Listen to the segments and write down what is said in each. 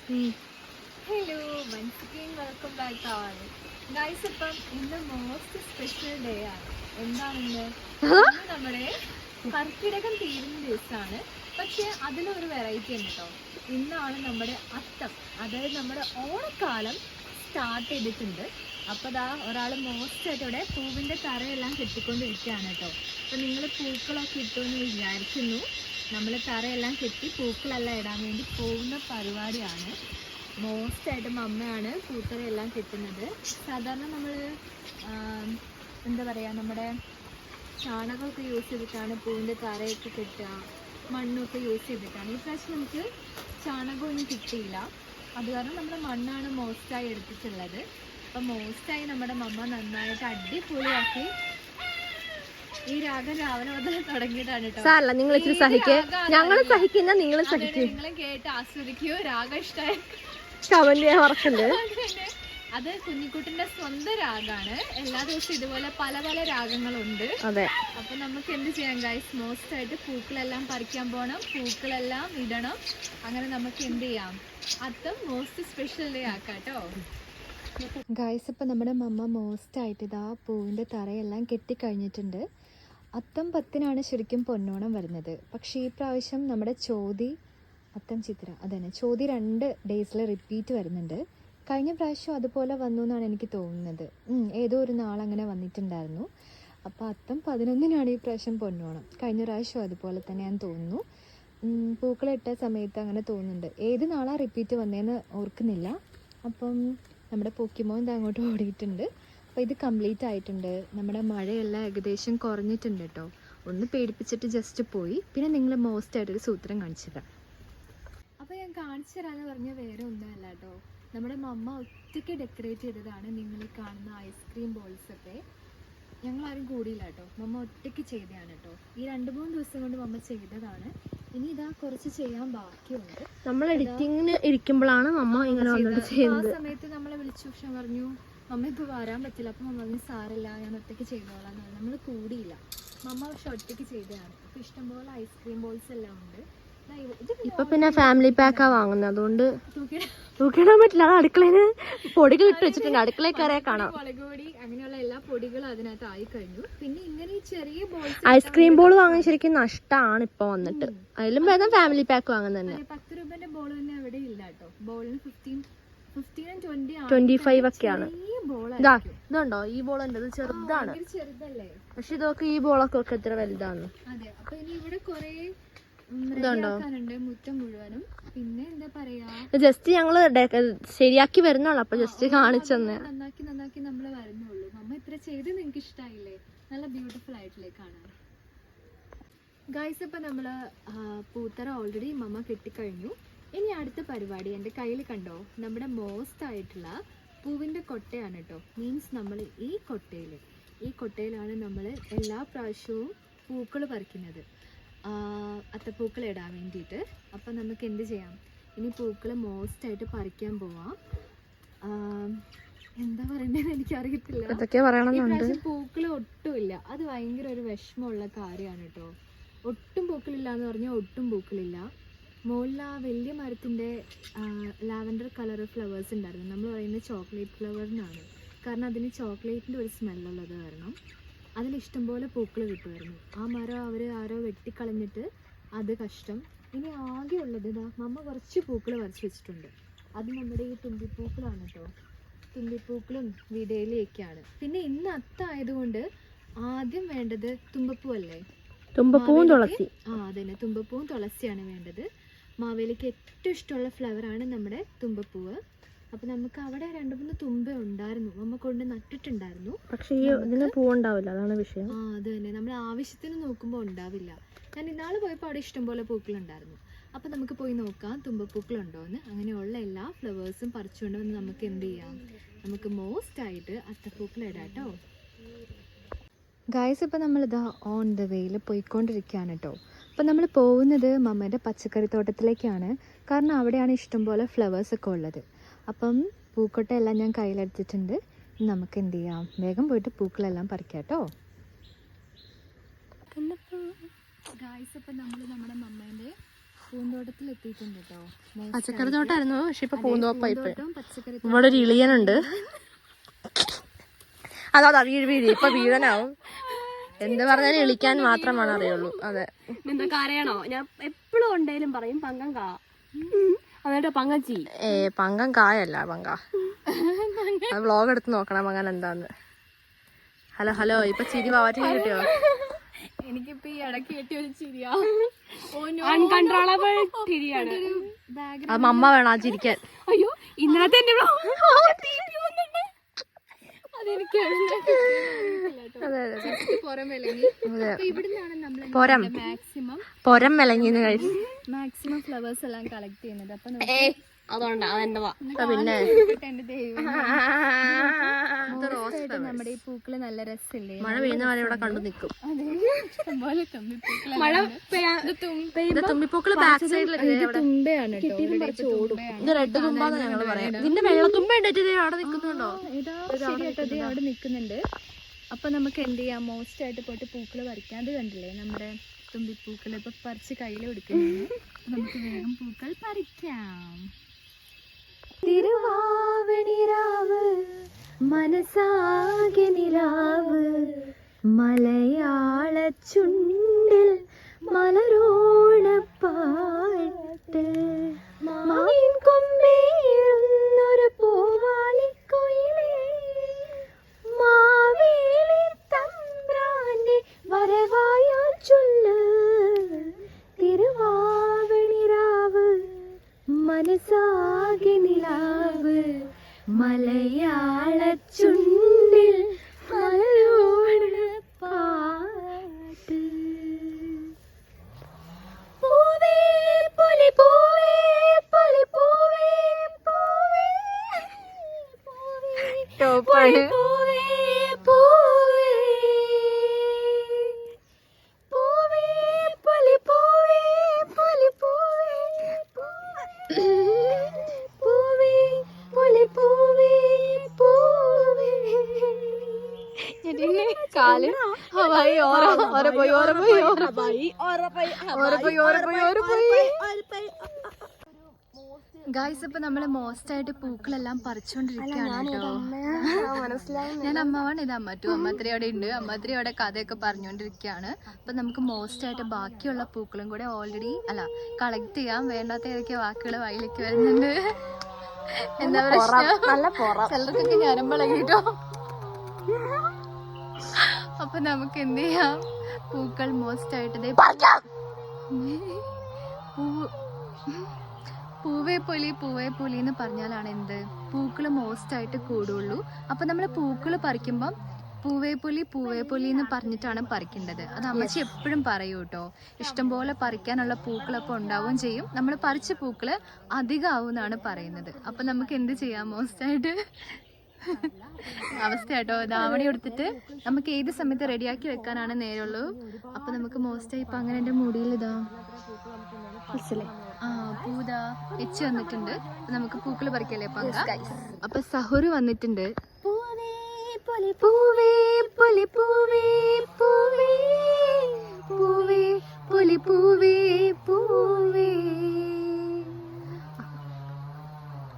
Hello, once again welcome back all guys. ഇപ്പം ഇന്ന് most special day ആണ്. എന്താണെന്ന് നമ്മുടെ കർക്കിടകം തീരുന്ന ദിവസമാണ്. പക്ഷെ അതിലൊരു വെറൈറ്റി ഉണ്ട് കേട്ടോ. ഇന്നാണ് നമ്മുടെ അത്തം, അതായത് നമ്മുടെ ഓണക്കാലം സ്റ്റാർട്ട് ചെയ്തിട്ടുണ്ട്. അപ്പോൾ ദാ ഒരാൾ മോസ്റ്റായിട്ട് ഇവിടെ പൂവിൻ്റെ തറയെല്ലാം കെട്ടിക്കൊണ്ടിരിക്കുകയാണ് കേട്ടോ. അപ്പോൾ നിങ്ങൾ പൂക്കളൊക്കെ ഇട്ടുമെന്ന് വിചാരിക്കുന്നു. നമ്മൾ തറയെല്ലാം കെട്ടി പൂക്കളെല്ലാം ഇടാൻ വേണ്ടി പോകുന്ന പരിപാടിയാണ്. മോസ്റ്റായിട്ട് മമ്മയാണ് പൂത്തറയെല്ലാം കെട്ടുന്നത്. സാധാരണ നമ്മൾ എന്താ പറയുക, നമ്മുടെ ചാണകമൊക്കെ യൂസ് ചെയ്തിട്ടാണ് പൂവിൻ്റെ തറയൊക്കെ കെട്ടുക, മണ്ണൊക്കെ യൂസ് ചെയ്തിട്ടാണ്. ഈ പ്രാവശ്യം നമുക്ക് ചാണകമൊന്നും കിട്ടിയില്ല, അത് കാരണം നമ്മുടെ മണ്ണാണ് മോസ്റ്റായി എടുത്തിട്ടുള്ളത്. അപ്പം മോസ്റ്റായി നമ്മുടെ മമ്മ നന്നായിട്ട് അടിപൊളിയാക്കി ഈ രാഗം രാവിലെ മുതൽ തുടങ്ങിയതാണ് കേട്ടോ. നിങ്ങൾ ഞങ്ങൾ സഹിക്കുന്ന നിങ്ങൾ കേട്ട് ആസ്വദിക്കുകയോ. രാഗം ഇഷ്ടമായി അത് കുഞ്ഞിക്കുട്ടിന്റെ സ്വന്തം രാഗാണ്. എല്ലാ ദിവസവും ഇതുപോലെ പല പല രാഗങ്ങളുണ്ട്. അതെ. അപ്പൊ നമുക്ക് എന്ത് ചെയ്യാം ഗൈസ്, മോസ്റ്റ് ആയിട്ട് പൂക്കളെല്ലാം പറിക്കാൻ പോകണം, പൂക്കളെല്ലാം ഇടണം. അങ്ങനെ നമുക്ക് എന്ത് ചെയ്യാം, അത്തം മോസ്റ്റ് സ്പെഷ്യൽ ഡേ ആക്കാട്ടോ ഗൈസ്. ഇപ്പം നമ്മുടെ മമ്മ മോസ്റ്റായിട്ട് ഇതാ പൂവിൻ്റെ തറയെല്ലാം കെട്ടിക്കഴിഞ്ഞിട്ടുണ്ട്. അത്തം 10-നാണ് ശരിക്കും പൊന്നോണം വരുന്നത്. പക്ഷേ ഈ പ്രാവശ്യം നമ്മുടെ ചോതി അത്തം ചിത്ര അതന്നെ ചോതി 2 ഡേയ്സിൽ റിപ്പീറ്റ് വരുന്നുണ്ട്. കഴിഞ്ഞ പ്രാവശ്യം അതുപോലെ വന്നു എന്നാണ് എനിക്ക് തോന്നുന്നത്. ഏതോ ഒരു നാളങ്ങനെ വന്നിട്ടുണ്ടായിരുന്നു. അപ്പോൾ അത്തം 11-നാണ് ഈ പ്രാവശ്യം പൊന്നോണം. കഴിഞ്ഞ പ്രാവശ്യം അതുപോലെ തന്നെയാന്ന് തോന്നുന്നു. പൂക്കളിട്ട സമയത്ത് അങ്ങനെ തോന്നുന്നുണ്ട്. ഏത് നാളാണ് റിപ്പീറ്റ് വന്നതെന്ന് ഓർക്കുന്നില്ല. അപ്പം നമ്മുടെ പോക്കിമോൻ ഇത് അങ്ങോട്ട് ഓടിയിട്ടുണ്ട്. അപ്പോൾ ഇത് കംപ്ലീറ്റ് ആയിട്ടുണ്ട്. നമ്മുടെ മഴയെല്ലാം ഏകദേശം കുറഞ്ഞിട്ടുണ്ട് കേട്ടോ. ഒന്ന് പേടിപ്പിച്ചിട്ട് ജസ്റ്റ് പോയി. പിന്നെ നിങ്ങൾ മോസ്റ്റായിട്ടൊരു സൂത്രം കാണിച്ചു തരാം. അപ്പോൾ ഞാൻ കാണിച്ചു തരാമെന്ന് പറഞ്ഞാൽ വേറെ ഒന്നുമല്ല കേട്ടോ, നമ്മുടെ മമ്മ ഒറ്റയ്ക്ക് ഡെക്കറേറ്റ് ചെയ്തതാണ്. നിങ്ങൾ ഈ കാണുന്ന ഐസ്ക്രീം ബോൾസൊക്കെ ഞങ്ങളാരും കൂടിയില്ല കേട്ടോ, മമ്മ ഒറ്റയ്ക്ക് ചെയ്തതാണ് കേട്ടോ. ഈ 2-3 ദിവസം കൊണ്ട് മമ്മ ചെയ്തതാണ്. ഇനി ഇതാ കുറച്ച് ചെയ്യാൻ ബാക്കിയുണ്ട്. നമ്മൾ എഡിറ്റിങ്ങിന് ഇരിക്കുമ്പോഴാണ് മമ്മ ഇങ്ങനെ ആ സമയത്ത് നമ്മളെ വിളിച്ചു. പക്ഷെ പറഞ്ഞു മമ്മ ഇപ്പോൾ വരാൻ പറ്റില്ല. അപ്പം മമ്മ പറഞ്ഞു സാരല്ല, ഞാൻ ഒറ്റയ്ക്ക് ചെയ്തോളാം എന്ന് പറഞ്ഞു. നമ്മൾ കൂടിയില്ല, മമ്മ പക്ഷെ ഒറ്റയ്ക്ക് ചെയ്തതാണ്. അപ്പോൾ ഇഷ്ടംപോലെ ഐസ്ക്രീം ബോൾസ് എല്ലാം ഉണ്ട്. ഇപ്പൊ പിന്നെ ഫാമിലി പാക്കാ വാങ്ങുന്നത്, അതുകൊണ്ട് തൂക്കിടാൻ പറ്റില്ല. അത് അടുക്കളയിൽ പൊടികൾ ഇട്ട് വെച്ചിട്ടുണ്ട്. അടുക്കളയിൽ കയറിയാൽ കാണാം. മുളകുപൊടി അങ്ങനെയുള്ള എല്ലാ പൊടികളും അതിനകത്ത് ആയി കഴിഞ്ഞു. പിന്നെ ഇങ്ങനെ ചെറിയ ബോൾസ് ഐസ്ക്രീം ബോൾ വാങ്ങാൻ ശരിക്കും നഷ്ടമാണ് ഇപ്പൊ വന്നിട്ട്. അതിലും ഭേദം ഫാമിലി പാക്ക് വാങ്ങുന്നത് തന്നെ. 10 രൂപന്റെ ബോൾ തന്നെ അവിടെ ഇല്ല കേട്ടോ. ബോളിന് 15 and 25 ഒക്കെയാണ്. ഇതുണ്ടോ ഈ ബോൾ ഉണ്ട്, ഇത് ചെറുതാണ്. ചെറുതല്ലേ, പക്ഷെ ഇതൊക്കെ ഈ ബോളൊക്കെ ഒക്കെ എത്ര വലുതാണ്. അതെ. അപ്പൊ ഇനി ഇവിടെ കൊറേ മുറ്റം മുഴുവനും. പിന്നെ എന്താ പറയാ, ജസ്റ്റ് ഞങ്ങള് ശരിയാക്കി വരുന്നുള്ളൂ. അപ്പൊ ജസ്റ്റ് കാണിച്ചെന്ന് നന്നാക്കി നമ്മള് വരുന്നുള്ളൂ. മമ്മ ഇത്ര ചെയ്ത് നിങ്ങക്ക് ഇഷ്ടായില്ലേ? നല്ല ബ്യൂട്ടിഫുൾ ആയിട്ടില്ലേ കാണാൻ ഗൈസ്. ഇപ്പൊ നമ്മള് പൂത്തറ ഓൾറെഡി മമ്മ കെട്ടിക്കഴിഞ്ഞു. ഇനി അടുത്ത പരിപാടി എൻ്റെ കയ്യിൽ കണ്ടോ, നമ്മുടെ മോസ്റ്റ് ആയിട്ടുള്ള പൂവിൻ്റെ കൊട്ടയാണ് കേട്ടോ. മീൻസ് നമ്മൾ ഈ കൊട്ടയിലാണ് നമ്മൾ എല്ലാ പ്രാവശ്യവും പൂക്കൾ പറിക്കുന്നത്, അത്തപ്പൂക്കൾ ഇടാൻ വേണ്ടിയിട്ട്. അപ്പം നമുക്ക് എന്ത് ചെയ്യാം, ഇനി പൂക്കൾ മോസ്റ്റായിട്ട് പറിക്കാൻ പോവാം. എന്താ പറയണ്ടതെന്ന് എനിക്കറിയത്തില്ല. ഈ പൂക്കൾ ഒട്ടുമില്ല, അത് ഭയങ്കര ഒരു വിഷമമുള്ള കാര്യമാണ് കേട്ടോ. ഒട്ടും പൂക്കളില്ല എന്ന് പറഞ്ഞാൽ ഒട്ടും പൂക്കളില്ല. മുകളിൽ ആ വലിയ മരത്തിൻ്റെ ലാവൻഡർ കളർ ഫ്ലവേഴ്സ് ഉണ്ടായിരുന്നു. നമ്മൾ പറയുന്നത് ചോക്ലേറ്റ് ഫ്ലവറിനാണ്. കാരണം അതിന് ചോക്ലേറ്റിൻ്റെ ഒരു സ്മെല്ലുള്ളത് കാരണം അതിലിഷ്ടംപോലെ പൂക്കൾ കിട്ടുമായിരുന്നു. ആ മരം ആരോ വെട്ടിക്കളഞ്ഞിട്ട് അത് കഷ്ടം. ഇനി ആകെ ഉള്ളത് ഇതാ മമ്മ കുറച്ച് പൂക്കൾ പറിച്ച് വെച്ചിട്ടുണ്ട്. അത് നമ്മുടെ ഈ തുമ്പിപ്പൂക്കളാണ് കേട്ടോ. തുമ്പിപ്പൂക്കളും വിടയിലൊക്കെയാണ്. പിന്നെ ഇന്ന് അത്തായതുകൊണ്ട് ആദ്യം വേണ്ടത് തുമ്പപ്പൂ അല്ലേ, തുമ്പപ്പൂവും തുളസി. അതന്നെ, തുമ്പപ്പൂവും തുളസിയാണ് വേണ്ടത്. മാവേലിക്ക് ഏറ്റവും ഇഷ്ടമുള്ള ഫ്ലവറാണ് നമ്മുടെ തുമ്പപ്പൂവ്. അപ്പൊ നമുക്ക് അവിടെ 2-3 തുമ്പ ഉണ്ടായിരുന്നു, നമ്മ കൊണ്ട് നട്ടിട്ടുണ്ടായിരുന്നു. പക്ഷേ ഇതിന് പൂവുണ്ടാവില്ല, അതാണ് വിഷയം. അത് തന്നെ, നമ്മൾ ആവശ്യത്തിന് നോക്കുമ്പോൾ ഉണ്ടാവില്ല. ഞാൻ ഇന്നാള് പോയപ്പോൾ അവിടെ ഇഷ്ടംപോലെ പൂക്കളുണ്ടായിരുന്നു. അപ്പൊ നമുക്ക് പോയി നോക്കാം തുമ്പപ്പൂക്കളുണ്ടോ എന്ന്. അങ്ങനെയുള്ള എല്ലാ ഫ്ലവേഴ്സും പറിച്ചുകൊണ്ട് വന്ന് നമുക്ക് എന്ത് ചെയ്യാം, നമുക്ക് മോസ്റ്റ് ആയിട്ട് അത്തപ്പൂക്കൾ ഇടാം കേട്ടോ ഗായ്സ്. ഇപ്പം നമ്മളിതാ ഓൺ ദ വേയിൽ പോയിക്കൊണ്ടിരിക്കുകയാണ് കേട്ടോ. അപ്പം നമ്മൾ പോകുന്നത് മമ്മേൻ്റെ പച്ചക്കറി തോട്ടത്തിലേക്കാണ്. കാരണം അവിടെയാണ് ഇഷ്ടംപോലെ ഫ്ലവേഴ്സൊക്കെ ഉള്ളത്. അപ്പം പൂക്കൊട്ടയെല്ലാം ഞാൻ കയ്യിലെടുത്തിട്ടുണ്ട്. നമുക്ക് എന്ത് ചെയ്യാം, വേഗം പോയിട്ട് പൂക്കളെല്ലാം പറിക്കാം കേട്ടോ. ഗായ്സ്, അപ്പം നമ്മൾ നമ്മുടെ മമ്മേൻ്റെ പൂന്തോട്ടത്തിൽ എത്തിയിട്ടുണ്ട് കേട്ടോ. പച്ചക്കറി തോട്ടായിരുന്നു, പക്ഷെ ഇപ്പൊ പൂന്തോപ്പായി. പച്ചക്കറി ഇവിടെ ഒരു ഇളിയനുണ്ട്. അതാ വീഴ് ഇപ്പൊ വീഴനാവും. എന്ത് പറഞ്ഞാലും ഇളിക്കാൻ മാത്രമാണ് അറിയുള്ളൂ. അതെ, എന്താ കരയണോ? ഞാൻ എപ്പോഴും ഉണ്ടേലും പറയും പങ്കം കാ, എന്നിട്ട് പങ്കച്ചി. പങ്കം കായല്ല, പങ്ക. അത് വ്ളോഗ് എടുത്ത് നോക്കണം പങ്കൻ എന്താന്ന്. ഹലോ ഹലോ, ഇപ്പൊ ചിരി വാറ്റി കിട്ടിയോ? എനിക്കിപ്പോ ഈ ഇടയ്ക്ക് കിട്ടിയ ഒരു ചിരിയാ, അൺകൺട്രോളബിൾ ചിരിയാണ്. അത് മമ്മ വേണം ആ ചിരിക്കാൻ. അയ്യോ, ഇന്നത്തെ എന്റെ അതെനിക്ക് പുറം വിലങ്ങി. ഇവിടുന്നാണ് നമ്മൾ പൊരം വിലങ്ങിന്ന് കഴിച്ചു. മാക്സിമം ഫ്ലവേഴ്സ് എല്ലാം കളക്ട് ചെയ്യുന്നത്. അപ്പൊ അതുകൊണ്ടാ അതെന്റെ പിന്നെ എന്റെ ദൈവം, നമ്മുടെ ഈ പൂക്കള് നല്ല രസമില്ലേ? മഴ പെയ്യുന്ന വരെ ഇവിടെ കണ്ടു നിൽക്കും. ഇഷ്ടംപോലെ തുമ്പിപ്പൂക്കള്. മഴ തുമ്പിപ്പൂക്കള് ബാക്ക് സൈഡിലൊക്കെ. തുമ്പയാണ് കേട്ടോ. ഇത് റെഡ് തുമ്പാന്ന് ഞങ്ങള് പറയാം. ഇതിന്റെ വെള്ളത്തുമ്പ ഉണ്ടിട്ട് അവിടെ നിൽക്കുന്നുണ്ടോ? അവിടെ നിൽക്കുന്നുണ്ട്. അപ്പൊ നമുക്ക് എന്ത് ചെയ്യാം, മോസ്റ്റ് ആയിട്ട് പോയിട്ട് പൂക്കള് പറിക്കാണ്ട് കണ്ടില്ലേ നമ്മുടെ തുമ്പിപ്പൂക്കള് ഇപ്പൊ പറിച്ച് കയ്യിൽ കൊടുക്കുന്നു. നമുക്ക് വേഗം പൂക്കൾ പറിക്കാം. തിരുവാവണിരാവ് മനസാകെ നിലാവ്, മലയാള ചുണ്ടിൽ മലരോണപ്പാട്ട്, മാവിൻ കൊമ്പേറുന്നൊരു പൂവാലിക്കുയിലേ, മാവേലി തമ്പ്രാന്റെ വരവായ ചൊല്ല്, തിരുവാവണിരാവ് മനസാകെ നിലാവ്, മലയാള ചുണ്ടിൽ മലരോണപ്പാട്ട്. പൂവേ പൊലി പൂവേ പൊലി പൂവേ പൂവേ പൂവേ പൂവേ പൂവേ പൂവേ പൊലി പൂവേ പൊലി പൂവേ പൂവേ പൊലി പൂവേ പൂവേ. കാല് ഹവായി ഓര പോയി ഓര പോയി ഓര പോയി ഓര പോയി ഓര പോയി ഓര പോയി. ഗായ്സ്, ഇപ്പൊ നമ്മള് മോസ്റ്റ് ആയിട്ട് പൂക്കളെല്ലാം പറിച്ചോണ്ടിരിക്കുകയാണ് കേട്ടോ. ഞാൻ അമ്മാവാണ്, ഇത് അമ്മറ്റു. അമ്മത്തിരി അവിടെ ഉണ്ട്. അമ്മത്തിരി അവിടെ കഥയൊക്കെ പറഞ്ഞുകൊണ്ടിരിക്കുകയാണ്. അപ്പൊ നമുക്ക് മോസ്റ്റ് ആയിട്ട് ബാക്കിയുള്ള പൂക്കളും കൂടെ ഓൾറെഡി കളക്ട് ചെയ്യാം. വേണ്ടാത്ത ഏതൊക്കെ വാക്കുകൾ വായിലേക്ക് വരുന്നുണ്ട്. എന്താ പ്രശ്നം? ചിലർക്കൊക്കെ ഞരമ്പളകിട്ടോ. അപ്പൊ നമുക്ക് എന്ത് ചെയ്യാം, പൂക്കൾ മോസ്റ്റ് ആയിട്ട് പൂവേ പൊലി എന്ന് പറഞ്ഞാലാണ് എന്ത്, പൂക്കള് മോസ്റ്റ് ആയിട്ട് കൂടുള്ളൂ. അപ്പൊ നമ്മള് പൂക്കള് പറിക്കുമ്പം പൂവേ പൊലി എന്ന് പറഞ്ഞിട്ടാണ് പറിക്കേണ്ടത്. അത് അമ്മച്ചി എപ്പോഴും പറയൂ കേട്ടോ. ഇഷ്ടംപോലെ പറിക്കാനുള്ള പൂക്കളൊക്കെ ഉണ്ടാവുകയും ചെയ്യും. നമ്മൾ പറിച്ച പൂക്കള് അധികമാവും എന്നാണ് പറയുന്നത്. അപ്പൊ നമുക്ക് എന്ത് ചെയ്യാം, മോസ്റ്റ് ആയിട്ട് അവസ്ഥ കേട്ടോ. ധാവണി എടുത്തിട്ട് നമുക്ക് ഏത് സമയത്ത് റെഡിയാക്കി വെക്കാനാണ് നേരമുള്ളൂ. അപ്പൊ നമുക്ക് മോസ്റ്റ് ആയി ഇപ്പൊ അങ്ങനെ എന്റെ മുടിയിൽ ഇതാ പൂതാ വെച്ച് വന്നിട്ടുണ്ട്. നമുക്ക് പൂക്കള് പറിക്കല്ലേ പങ്ക. അപ്പൊ സഹുറ് വന്നിട്ടുണ്ട്. പൂവേ പൊലി പൂവേ പൊലി പൂവേ പൂവേ പൂവേ പൊലി പൂവേ പൂവേ.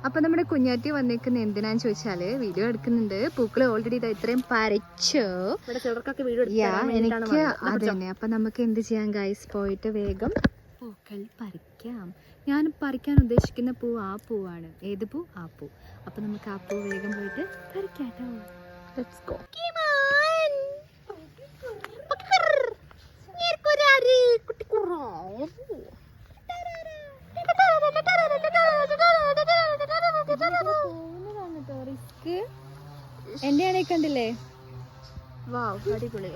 അപ്പൊ നമ്മുടെ കുഞ്ഞാറ്റി വന്നേക്കുന്ന എന്തിനാന്ന് ചോദിച്ചാല് വീഡിയോ എടുക്കുന്നുണ്ട്. പൂക്കള് ഓൾറെഡി ഇത് ഇത്രയും പറിച്ചു. എനിക്ക് അത് തന്നെ. അപ്പൊ നമുക്ക് എന്ത് ചെയ്യാം ഗൈസ്, പോയിട്ട് വേഗം പൂക്കൾ പറിക്കാം. ഞാൻ പറിക്കാൻ ഉദ്ദേശിക്കുന്ന പൂ ആ പൂവാണ്. ഏത് പൂ? ആ പൂ. അപ്പൊ നമുക്ക് ആ പൂ വേഗം പോയിട്ട് പറിക്കാട്ടോ. Let's go. എന്റെ ആണെങ്കിൽ കണ്ടില്ലേ? അടിപൊളി.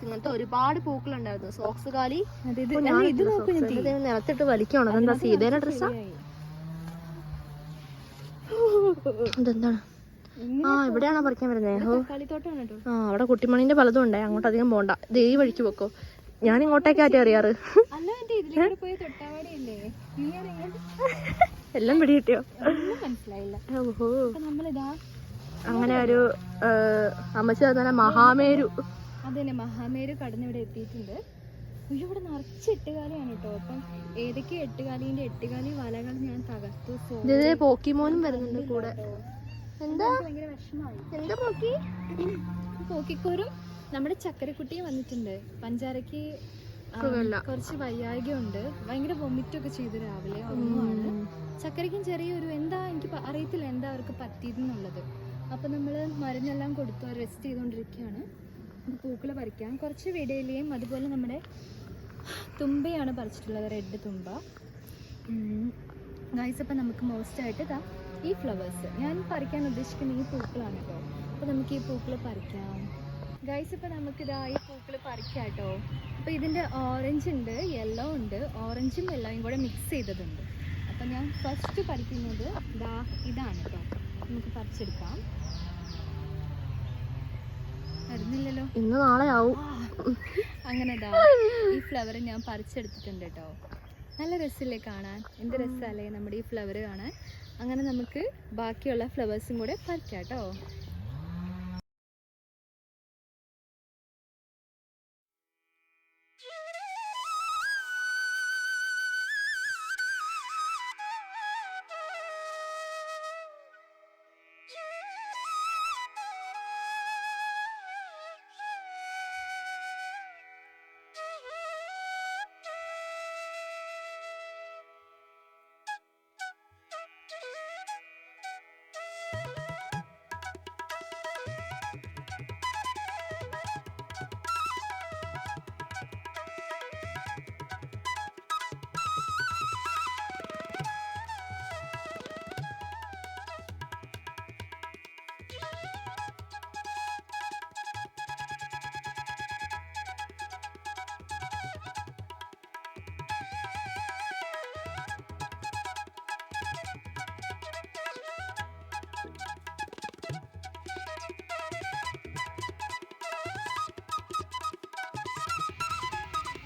ഇങ്ങനത്തെ ഒരുപാട് പൂക്കളുണ്ടായിരുന്നു. സോക്സ് കാലി നിലത്തിട്ട് വലിക്കണോ? അതെന്താ സീതേനെ ഡ്രസ്സാ? ഇതെന്താണ്? ആ, ഇവിടെയാണോ പറിക്കാൻ വരുന്നത്? ആ, അവിടെ കുട്ടിമണിന്റെ പലതും ഉണ്ടേ. അങ്ങോട്ട് അധികം പോണ്ട, ദേ ഈ വഴിക്ക് പോക്കോ. ഞാൻ ഇങ്ങോട്ടേക്കാറ്റ അറിയാറ്. എല്ലാം പിടി കിട്ടിയോ? മനസ്സിലായില്ല. ഓഹോ, നമ്മളിതാ അങ്ങനെ ഒരു അമ്മച്ചി തന്നെ മഹാമേരു. അതന്നെ, മഹാമേരു കടന്ന് ഇവിടെ എത്തിയിട്ടുണ്ട്. അയ്യോ ഇവിടെ നിറച്ച് എട്ടുകാലിയാണ് കേട്ടോ. അപ്പം ഏതൊക്കെ എട്ടുകാലിന്റെ എട്ടുകാലി വലകൾ ഞാൻ തകർത്തു. ഇതേ പോക്കിമോനും വരുന്നുണ്ട് കൂടെ. എന്താ ഭയങ്കര വിഷമായി. എന്താ പോക്കി? പോക്കിക്കോരും നമ്മുടെ ചക്കരക്കുട്ടിയും വന്നിട്ടുണ്ട്. പഞ്ചാരക്ക് കുറച്ച് വയ്യായികയുണ്ട്. ഭയങ്കര വൊമിറ്റൊക്കെ ചെയ്തു രാവിലെ. ഒന്നുമാണ്. ചക്കരയ്ക്കും ചെറിയൊരു എന്താ എനിക്ക് അറിയത്തില്ല എന്താ അവർക്ക് പറ്റിയതെന്നുള്ളത്. അപ്പം നമ്മൾ മരുന്നെല്ലാം കൊടുത്തു റെസ്റ്റ് ചെയ്തുകൊണ്ടിരിക്കുകയാണ്. പൂക്കൾ പറിക്കാം. കുറച്ച് വിടയിലയും അതുപോലെ നമ്മുടെ തുമ്പയാണ് പറിച്ചിട്ടുള്ളത്, റെഡ് തുമ്പ. ഗൈസ് അപ്പം നമുക്ക് മോസ്റ്റായിട്ട് ഇതാ ഈ ഫ്ലവേഴ്സ് ഞാൻ പറിക്കാൻ ഉദ്ദേശിക്കുന്ന ഈ പൂക്കളാണ് കേട്ടോ. അപ്പോൾ നമുക്ക് ഈ പൂക്കൾ പറിക്കാം. ഗൈസ് ഇപ്പം നമുക്കിതാ ഈ പൂക്കൾ പറിക്കാം കേട്ടോ. അപ്പോൾ ഇതിൻ്റെ ഓറഞ്ച് ഉണ്ട്, യെല്ലോ ഉണ്ട്, ഓറഞ്ചും യെല്ലോയും കൂടെ മിക്സ് ചെയ്തതുണ്ട്. അപ്പം ഞാൻ ഫസ്റ്റ് പറിക്കുന്നത് ഇതാണ് കേട്ടോ. നമുക്ക് പറിച്ചെടുക്കാം. വരുന്നില്ലല്ലോ, ഇന്ന് നാളെ ആവും. അങ്ങനെ ഈ ഫ്ലവർ ഞാൻ പറിച്ചെടുത്തിട്ടുണ്ട് കേട്ടോ. നല്ല രസമില്ലേ കാണാൻ? എന്ത് രസമല്ലേ നമ്മുടെ ഈ ഫ്ലവർ കാണാൻ. അങ്ങനെ നമുക്ക് ബാക്കിയുള്ള ഫ്ലവേഴ്സും കൂടെ പറിക്കാം കേട്ടോ.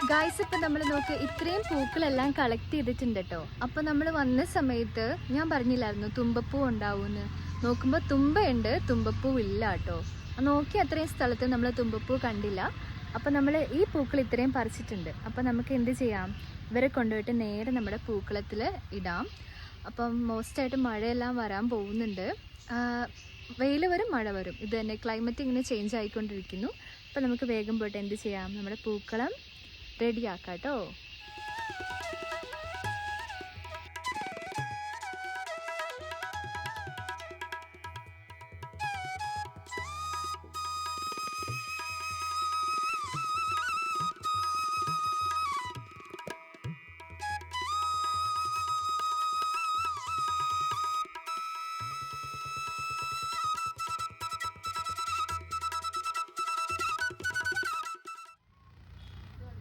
ഗായ്സ് ഇപ്പം നമ്മൾ നോക്ക് ഇത്രയും പൂക്കളെല്ലാം കളക്ട് ചെയ്തിട്ടുണ്ട് കേട്ടോ. അപ്പം നമ്മൾ വന്ന സമയത്ത് ഞാൻ പറഞ്ഞില്ലായിരുന്നു തുമ്പപ്പൂ ഉണ്ടാവുമെന്ന്. നോക്കുമ്പോൾ തുമ്പയുണ്ട്, തുമ്പപ്പൂ ഇല്ല കേട്ടോ. നോക്കി അത്രയും സ്ഥലത്ത് നമ്മൾ തുമ്പപ്പൂ കണ്ടില്ല. അപ്പം നമ്മൾ ഈ പൂക്കൾ ഇത്രയും പറിച്ചിട്ടുണ്ട്. അപ്പം നമുക്ക് എന്ത് ചെയ്യാം, ഇവരെ കൊണ്ടുപോയിട്ട് നേരെ നമ്മുടെ പൂക്കളത്തിൽ ഇടാം. അപ്പം മോസ്റ്റായിട്ട് മഴയെല്ലാം വരാൻ പോകുന്നുണ്ട്. വെയിൽ വരും, മഴ വരും, ഇത് തന്നെ ക്ലൈമറ്റ് ഇങ്ങനെ ചേഞ്ച് ആയിക്കൊണ്ടിരിക്കുന്നു. അപ്പം നമുക്ക് വേഗം പോയിട്ട് എന്ത് ചെയ്യാം, നമ്മുടെ പൂക്കളം റെഡിയാക്കാം കേട്ടോ.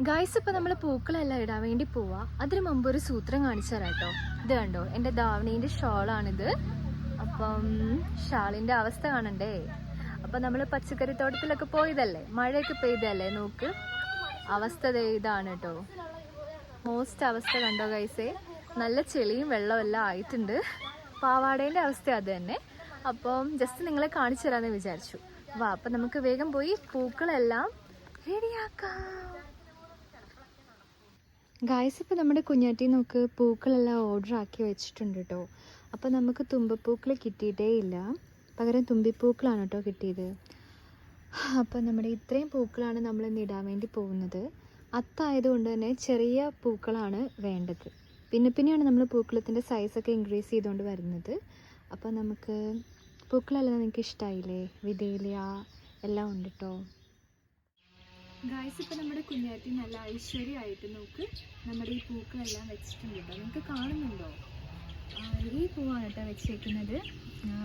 ഗായ്സ് ഇപ്പം നമ്മൾ പൂക്കളെല്ലാം ഇടാൻ വേണ്ടി പോവാ. അതിന് മുമ്പ് ഒരു സൂത്രം കാണിച്ചു തരാം കേട്ടോ. ഇത് കണ്ടോ, എൻ്റെ ധാവണീൻ്റെ ഷോളാണിത്. അപ്പം ഷാളിൻ്റെ അവസ്ഥ കാണണ്ടേ. അപ്പം നമ്മൾ പച്ചക്കറി തോട്ടത്തിലൊക്കെ പോയതല്ലേ, മഴയൊക്കെ പെയ്തല്ലേ, നോക്ക് അവസ്ഥ ഇതാണ് കേട്ടോ. മോസ്റ്റ് അവസ്ഥ കണ്ടോ ഗൈസേ, നല്ല ചെളിയും വെള്ളമെല്ലാം ആയിട്ടുണ്ട്. പാവാടേൻ്റെ അവസ്ഥ അത് തന്നെ. അപ്പം ജസ്റ്റ് നിങ്ങളെ കാണിച്ചു തരാമെന്ന് വിചാരിച്ചു. വാ അപ്പം നമുക്ക് വേഗം പോയി പൂക്കളെല്ലാം റെഡിയാക്കാം. ഗായ്സ് ഇപ്പോൾ നമ്മുടെ കുഞ്ഞാറ്റി നോക്ക് പൂക്കളെല്ലാം ഓർഡർ ആക്കി വെച്ചിട്ടുണ്ട് കേട്ടോ. അപ്പോൾ നമുക്ക് തുമ്പപ്പൂക്കൾ കിട്ടിയിട്ടേ ഇല്ല, പകരം തുമ്പിപ്പൂക്കളാണ് കേട്ടോ കിട്ടിയത്. അപ്പോൾ നമ്മുടെ ഇത്രയും പൂക്കളാണ് നമ്മൾ ഇന്ന് ഇടാൻ വേണ്ടി പോകുന്നത്. അത്തായതുകൊണ്ട് തന്നെ ചെറിയ പൂക്കളാണ് വേണ്ടത്. പിന്നെയാണ് നമ്മൾ പൂക്കളത്തിൻ്റെ സൈസൊക്കെ ഇൻക്രീസ് ചെയ്തുകൊണ്ട് വരുന്നത്. അപ്പോൾ നമുക്ക് പൂക്കളെല്ലാം നിങ്ങൾക്ക് ഇഷ്ടമായില്ലേ? വിതേലിയ എല്ലാം ഉണ്ട് കേട്ടോ. ഗായ്സ് ഇപ്പോൾ നമ്മുടെ കുഞ്ഞാറ്റി നല്ല ഐശ്വര്യമായിട്ട് നോക്ക് നമ്മുടെ ഈ പൂക്കളെല്ലാം വെച്ചിട്ടുണ്ട് കേട്ടോ. നിങ്ങൾക്ക് കാണുന്നുണ്ടോ? ഈ പൂവാണ് കേട്ടോ വെച്ചേക്കുന്നത്.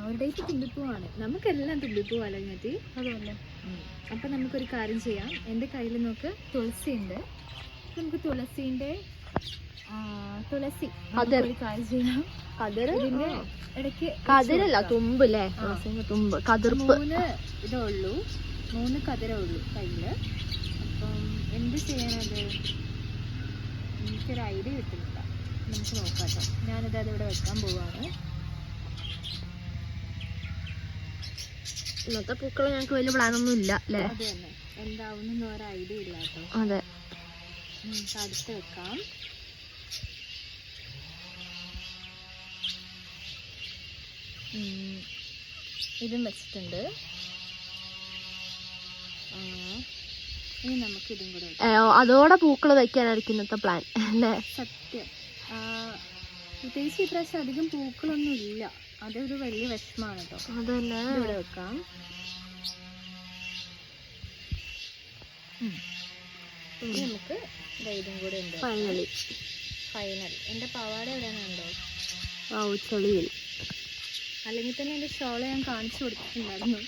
അവരുടെ ഇപ്പോൾ തുള്ളിപ്പൂവാണ്. നമുക്കെല്ലാം തുള്ളിപ്പൂവല്ല കുഞ്ഞാറ്റി, അതുപോലെ. അപ്പം നമുക്കൊരു കാര്യം ചെയ്യാം. എൻ്റെ കയ്യിൽ നോക്ക് തുളസി ഉണ്ട്. നമുക്ക് തുളസീൻ്റെ തുളസി ഒരു കാര്യം ചെയ്യാം. ഇതിൻ്റെ ഇടയ്ക്ക് കതിരല്ല, തുമ്പല്ലേ, തുമ്പ്, കതിർപ്പ്. 3 ഇതേ ഉള്ളൂ, 3 കതിരേ ഉള്ളൂ കയ്യിൽ. അപ്പം എന്ത് ചെയ്യാനത് എനിക്കൊരു ഐഡിയ കിട്ടുന്നില്ല. നമുക്ക് നോക്കാം കേട്ടോ. ഞാനിത് അതിവിടെ വെക്കാൻ പോവാണ്. ഇന്നത്തെ പൂക്കൾ ഞങ്ങൾക്ക് വലിയ പ്ലാനൊന്നും ഇല്ല അല്ലേ? അത് തന്നെ, എന്താവുന്നൊന്നും ഒരു ഐഡിയ ഇല്ല കേട്ടോ. അതെ, അടുത്ത് വെക്കാം. ഇതും വെച്ചിട്ടുണ്ട്. ഇനി നമുക്ക് ഇതും കൂടെ വെക്കാം. അതോടെ പൂക്കൾ വെക്കാനായിരിക്കും ഇന്നത്തെ പ്ലാൻ അല്ലേ? സത്യം. പ്രത്യേകിച്ച് ഇപ്രാവശ്യം അധികം പൂക്കളൊന്നും ഇല്ല, അതൊരു വലിയ വിഷമാണ് കേട്ടോ. അതന്നെ ഇവിടെ വെക്കാം. ഇനി നമുക്ക് ഇതും കൂടെ ഉണ്ട്. ഫൈനൽ. എൻ്റെ പാവാട എവിടെയാണുണ്ടോ? ചെളിയിൽ. അല്ലെങ്കിൽ തന്നെ എൻ്റെ ഷോള് ഞാൻ കാണിച്ചു കൊടുത്തിട്ടുണ്ടായിരുന്നു.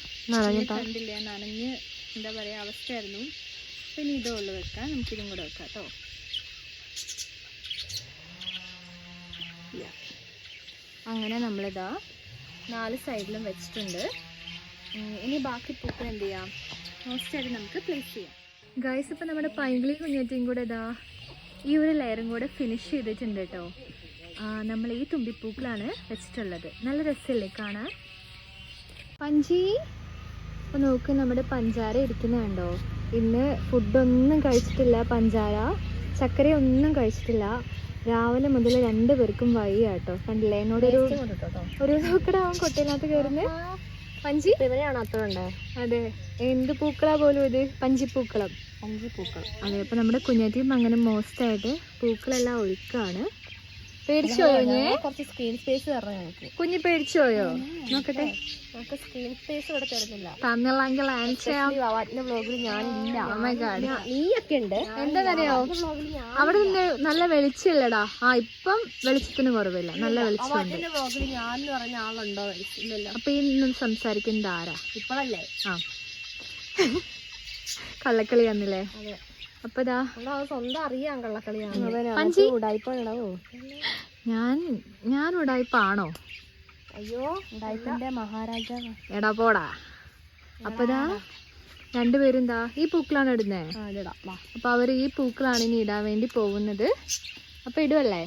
കണ്ടില്ല, നനഞ്ഞ് എന്താ പറയുക അവസ്ഥയായിരുന്നു. പിന്നെ ഇതേ ഉള്ളു വെക്കാം. നമുക്കിതും കൂടെ വെക്കാം കേട്ടോ. അങ്ങനെ നമ്മളിതാ 4 സൈഡിലും വെച്ചിട്ടുണ്ട്. ഇനി ബാക്കി പൂക്കൾ എന്ത് ചെയ്യാം, മോസ്റ്റായിട്ട് നമുക്ക് പ്ലേസ് ചെയ്യാം. ഗൈസ്, ഇപ്പം നമ്മുടെ പൈങ്കിളി കുഞ്ഞേറ്റിയും കൂടെ ഇതാ ഈ ഒരു ലെയറും കൂടെ ഫിനിഷ് ചെയ്തിട്ടുണ്ട് കേട്ടോ. നമ്മൾ ഈ തുമ്പിപ്പൂക്കളാണ് വെച്ചിട്ടുള്ളത്. നല്ല രസമല്ലേ കാണാൻ? പഞ്ചി അപ്പോൾ നോക്ക്, നമ്മുടെ പഞ്ചാര ഇരിക്കുന്നുണ്ടോ? ഇന്ന് ഫുഡൊന്നും കഴിച്ചിട്ടില്ല. പഞ്ചാര ചക്കരയൊന്നും കഴിച്ചിട്ടില്ല. രാവിലെ മുതൽ 2 പേർക്കും വയ്യ കേട്ടോ. കണ്ടില്ലേ, എന്നോടൊരു നോക്കട അവൻ കൊട്ടയിനകത്ത് കയറുന്നത്. പഞ്ചി ഇവരെയാണോ അത്ര ഉണ്ടേ? അതെ, എന്ത് പൂക്കളാ പോലും ഇത്, പഞ്ചിപ്പൂക്കളം. അതെ, അപ്പൊ നമ്മുടെ കുഞ്ഞാറ്റിയും അങ്ങനെ മോസ്റ്റായിട്ട് പൂക്കളെല്ലാം ഒഴുക്കാണ്. പേടിച്ചു പോയോ? കുറച്ച് സ്ക്രീൻ സ്പേസ് തരണം ഞങ്ങൾക്ക്. കുഞ്ഞ് പേടിച്ചു പോയോ? നോക്കട്ടെ, നമുക്ക് സ്ക്രീൻ സ്പേസ് ഇവിടെ തരുന്നില്ല. തന്നില്ലെങ്കിൽ വാവാറ്റിന്റെ വ്ലോഗിൽ ഞാനില്ല. നീയൊക്കെ ഉണ്ട്. എന്താണെന്നറിയോ, അവിടെ നിന്ന് നല്ല വെളിച്ചമില്ലടാ. ഇപ്പം വെളിച്ചത്തിന് കുറവില്ല, നല്ല വെളിച്ചമുണ്ട്. വ്ലോഗിൽ ഞാൻ പറഞ്ഞ ആളുണ്ടോ? ഇല്ലല്ലോ. അപ്പൊ ഈ സംസാരിക്കുന്നത് ആരാ? ഇപ്പോഴല്ലേ? കള്ളക്കളി വന്നില്ലേ? അപ്പൊ ഇതാ സ്വന്തം അറിയാം കള്ളക്കളിയാണ്. ഞാൻ ഉടായിപ്പാണോ? അയ്യോ, ഉടായിപ്പിന്റെ മഹാരാജാവ്. എടാ പോടാ. അപ്പൊ ഇതാ 2 പേരും എന്താ ഈ പൂക്കളാണ് ഇടുന്നത്. അപ്പൊ അവര് ഈ പൂക്കളാണ് ഇനി ഇടാൻ വേണ്ടി പോകുന്നത്. അപ്പൊ ഇടുവല്ലേ?